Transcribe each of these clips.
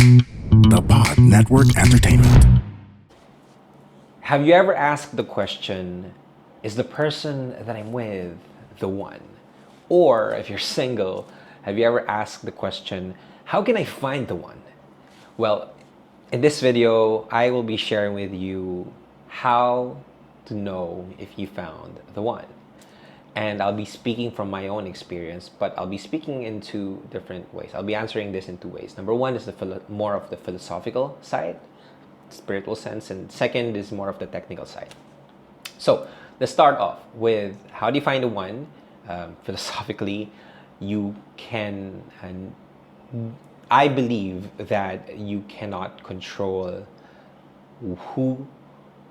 The Pod Network Entertainment. Have you ever asked the question, is the person that I'm with the one? Or if you're single, have you ever asked the question, how can I find the one? Well, in this video, I will be sharing with you how to know if you found the one. And I'll be speaking from my own experience, but I'll be speaking in two different ways. I'll be answering this in two ways. Number one is more of the philosophical side, spiritual sense, and second is more of the technical side. So let's start off with how do you find the one? Philosophically, you can, and I believe that you cannot control who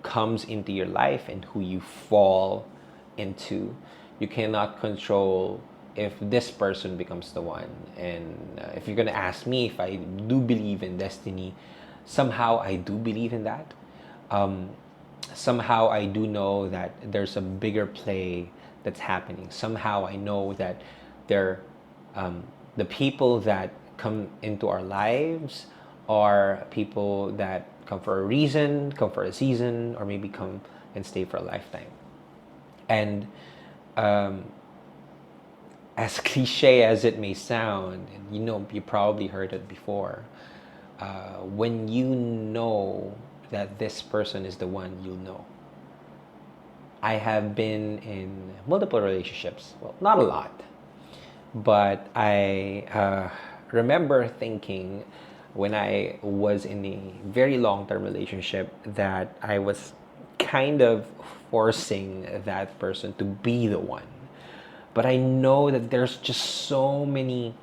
comes into your life and who you fall into. You cannot control if this person becomes the one. And if you're going to ask me if I do believe in destiny, somehow I do believe in that. Somehow I do know that there's a bigger play that's happening. Somehow I know that there, the people that come into our lives are people that come for a reason, come for a season, or maybe come and stay for a lifetime. And as cliche as it may sound, and you probably heard it before, when you know that this person is the one, you'll know. I have been in multiple relationships. Well, not a lot, but I remember thinking when I was in a very long-term relationship that I was kind of forcing that person to be the one. But I know that there's just so many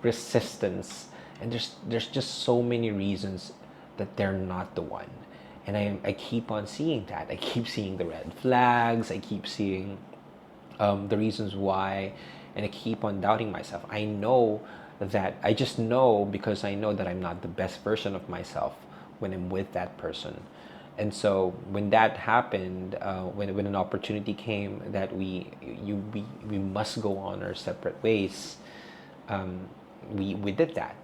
resistance, and there's just so many reasons that they're not the one. And I keep on seeing that. I keep seeing the red flags. I keep seeing the reasons why, and I keep on doubting myself. I just know because I know that I'm not the best version of myself when I'm with that person. And so when that happened, when an opportunity came that we must go on our separate ways, we did that.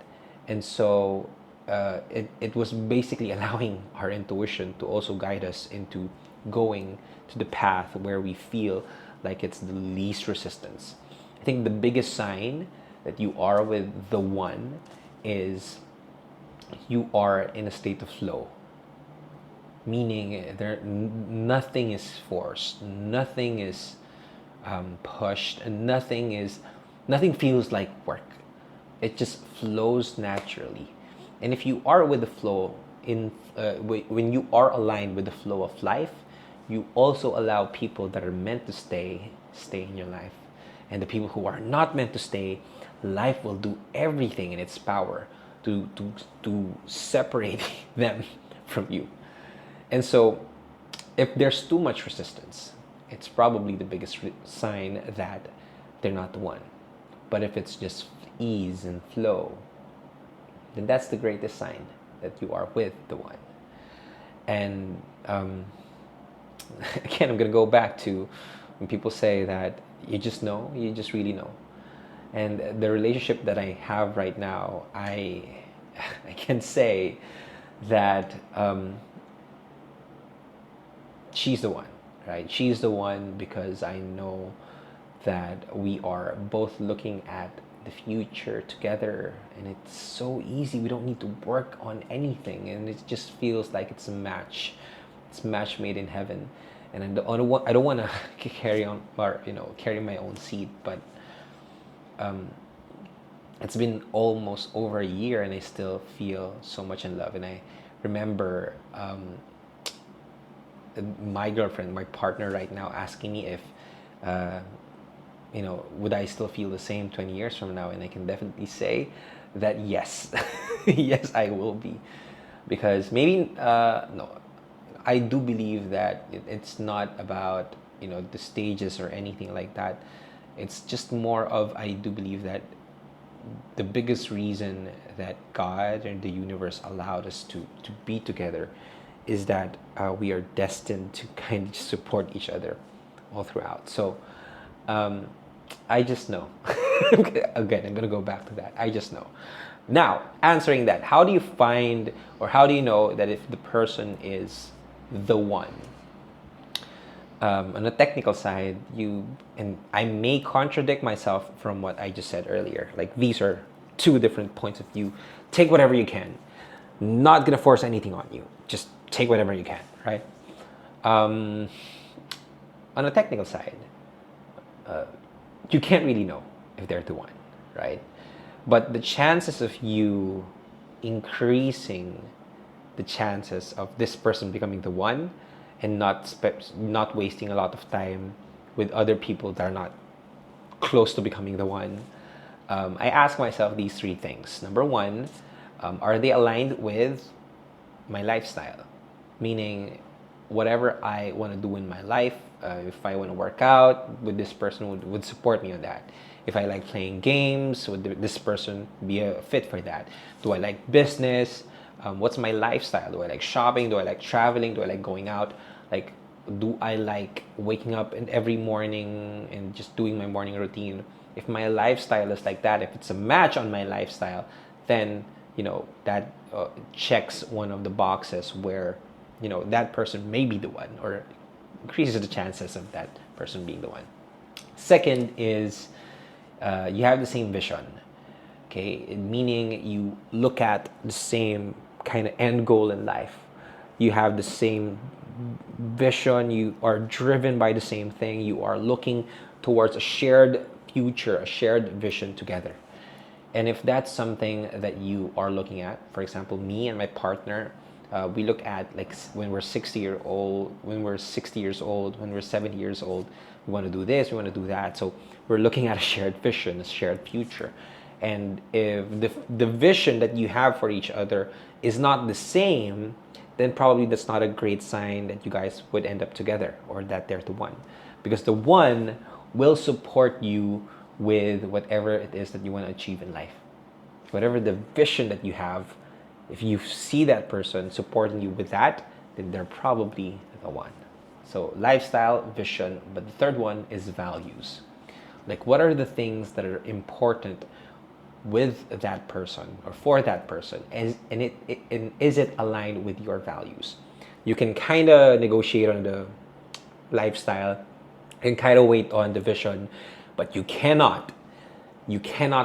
And so it was basically allowing our intuition to also guide us into going to the path where we feel like it's the least resistance. I think the biggest sign that you are with the one is you are in a state of flow, meaning nothing is forced, nothing is pushed, and nothing feels like work. It just flows naturally. And if you are with the flow when you are aligned with the flow of life, you also allow people that are meant to stay in your life. And the people who are not meant to stay, life will do everything in its power to separate them from you. And so if there's too much resistance, it's probably the biggest sign that they're not the one. But if it's just ease and flow, then that's the greatest sign that you are with the one. And again, I'm going to go back to when people say that you just know, you just really know. And the relationship that I have right now, I can say that she's the one, right? She's the one because I know that we are both looking at the future together, and it's so easy. We don't need to work on anything, and it just feels like it's a match. It's a match made in heaven. And I don't want to carry on, or carry my own seed, but it's been almost over a year, and I still feel so much in love. And I remember my girlfriend, my partner right now, asking me if would I still feel the same 20 years from now? And I can definitely say that yes, yes, I will be. Because maybe, no, I do believe that it's not about, the stages or anything like that. It's just more of, I do believe that the biggest reason that God and the universe allowed us to be together is that we are destined to kind of support each other all throughout. So I just know. Again, I'm gonna go back to that. I just know. Now, answering that, how do you find or how do you know that if the person is the one? On the technical side, and I may contradict myself from what I just said earlier. Like, these are two different points of view. Take whatever you can. Not gonna force anything on you. Just take whatever you can, right? On the technical side, you can't really know if they're the one, right? But the chances of you increasing the chances of this person becoming the one and not wasting a lot of time with other people that are not close to becoming the one. I ask myself these three things. Number one, are they aligned with my lifestyle? Meaning, whatever I want to do in my life, if I want to work out, would this person would support me on that? If I like playing games, would this person be a fit for that? Do I like business? What's my lifestyle? Do I like shopping? Do I like traveling? Do I like going out? Like, do I like waking up in every morning and just doing my morning routine? If my lifestyle is like that, if it's a match on my lifestyle, then that checks one of the boxes where that person may be the one, or increases the chances of that person being the one. Second is you have the same vision, okay? Meaning you look at the same kind of end goal in life. You have the same vision. You are driven by the same thing. You are looking towards a shared future, a shared vision together. And if that's something that you are looking at, for example, me and my partner, we look at, like, when we're 60 when we're 60 years old, when we're 70 years old, we want to do this, we want to do that. So we're looking at a shared vision, a shared future. And if the vision that you have for each other is not the same, then probably that's not a great sign that you guys would end up together, or that they're the one. Because the one will support you with whatever it is that you want to achieve in life. Whatever the vision that you have, if you see that person supporting you with that, then they're probably the one. So lifestyle, vision, but the third one is values. Like, what are the things that are important with that person or for that person, and is it aligned with your values? You can kind of negotiate on the lifestyle and kind of wait on the vision, but you cannot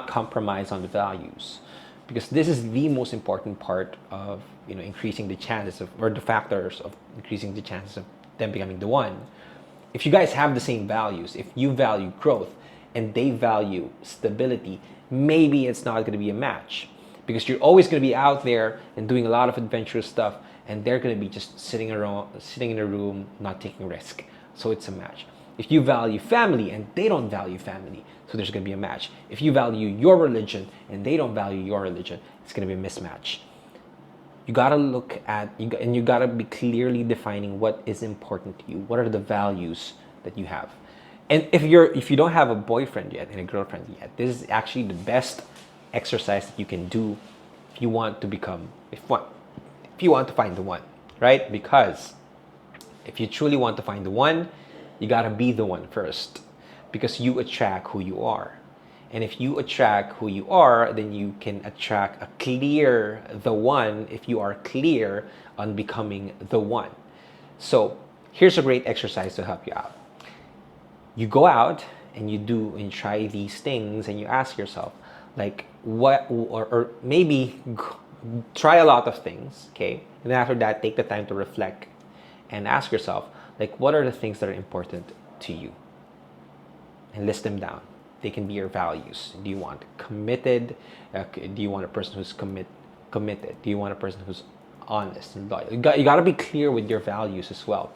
compromise on the values, because this is the most important part of increasing the chances of, or the factors of increasing the chances of them becoming the one. If you guys have the same values, if you value growth and they value stability, maybe it's not going to be a match, because you're always going to be out there and doing a lot of adventurous stuff, and they're going to be just sitting in a room, not taking risk. So it's a match. If you value family and they don't value family, so there's going to be a match. If you value your religion and they don't value your religion, it's going to be a mismatch. You got to look at, and you got to be clearly defining what is important to you. What are the values that you have? And if you don't have a boyfriend yet and a girlfriend yet, this is actually the best exercise that you can do if you want to find the one, right? Because if you truly want to find the one, you gotta be the one first, because you attract who you are. And if you attract who you are, then you can attract the one, if you are clear on becoming the one. So here's a great exercise to help you out. You go out and you try these things, and you ask yourself, like, what, or maybe try a lot of things, okay? And then after that, take the time to reflect and ask yourself, like, what are the things that are important to you? And list them down. They can be your values. Do you want committed? Do you want a person who's committed? Do you want a person who's honest and loyal? You got to be clear with your values as well.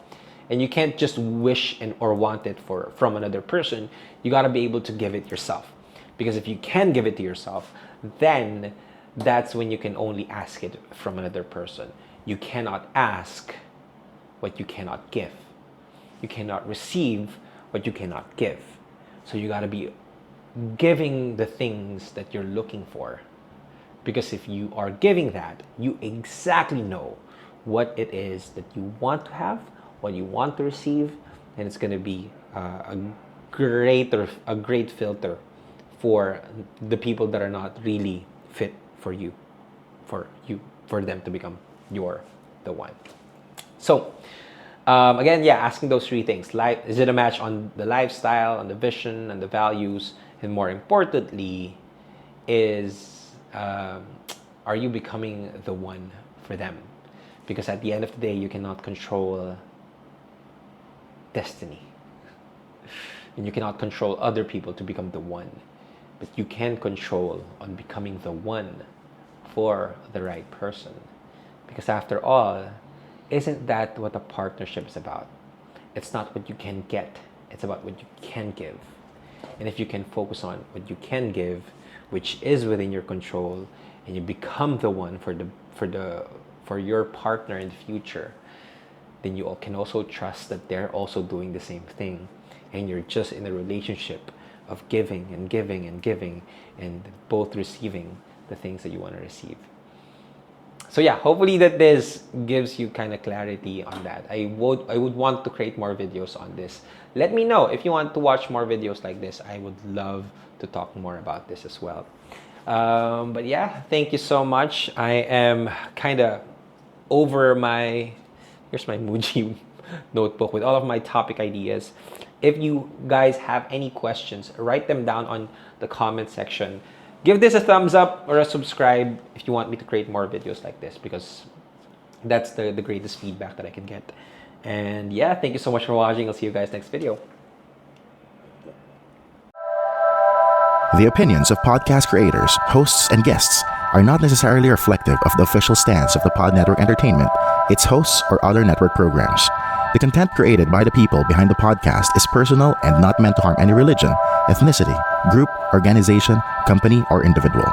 And you can't just wish or want it from another person. You got to be able to give it yourself. Because if you can give it to yourself, then that's when you can only ask it from another person. You cannot ask what you cannot give. You cannot receive what you cannot give. So you got to be giving the things that you're looking for. Because if you are giving that, you exactly know what it is that you want to have, what you want to receive, and it's going to be a great filter for the people that are not really fit for you, for them to become the one. So again, yeah, asking those three things. Is it a match on the lifestyle, on the vision, and the values? And more importantly, are you becoming the one for them? Because at the end of the day, you cannot control destiny. And you cannot control other people to become the one. But you can control on becoming the one for the right person. Because after all, isn't that what a partnership is about? It's not what you can get, it's about what you can give. And if you can focus on what you can give, which is within your control, and you become the one for your partner in the future, then you can also trust that they're also doing the same thing, and you're just in a relationship of giving and giving and giving, and both receiving the things that you want to receive. So yeah, hopefully that this gives you kind of clarity on that. I would want to create more videos on this. Let me know if you want to watch more videos like this. I would love to talk more about this as well. But yeah, thank you so much. I am kind of over here's my Muji notebook with all of my topic ideas. If you guys have any questions, write them down on the comment section. Give this a thumbs up or a subscribe if you want me to create more videos like this, because that's the greatest feedback that I can get. And yeah, thank you so much for watching. I'll see you guys next video. The opinions of podcast creators, hosts, and guests are not necessarily reflective of the official stance of the Pod Network Entertainment, its hosts, or other network programs. The content created by the people behind the podcast is personal and not meant to harm any religion, ethnicity, group, organization, company, or individual.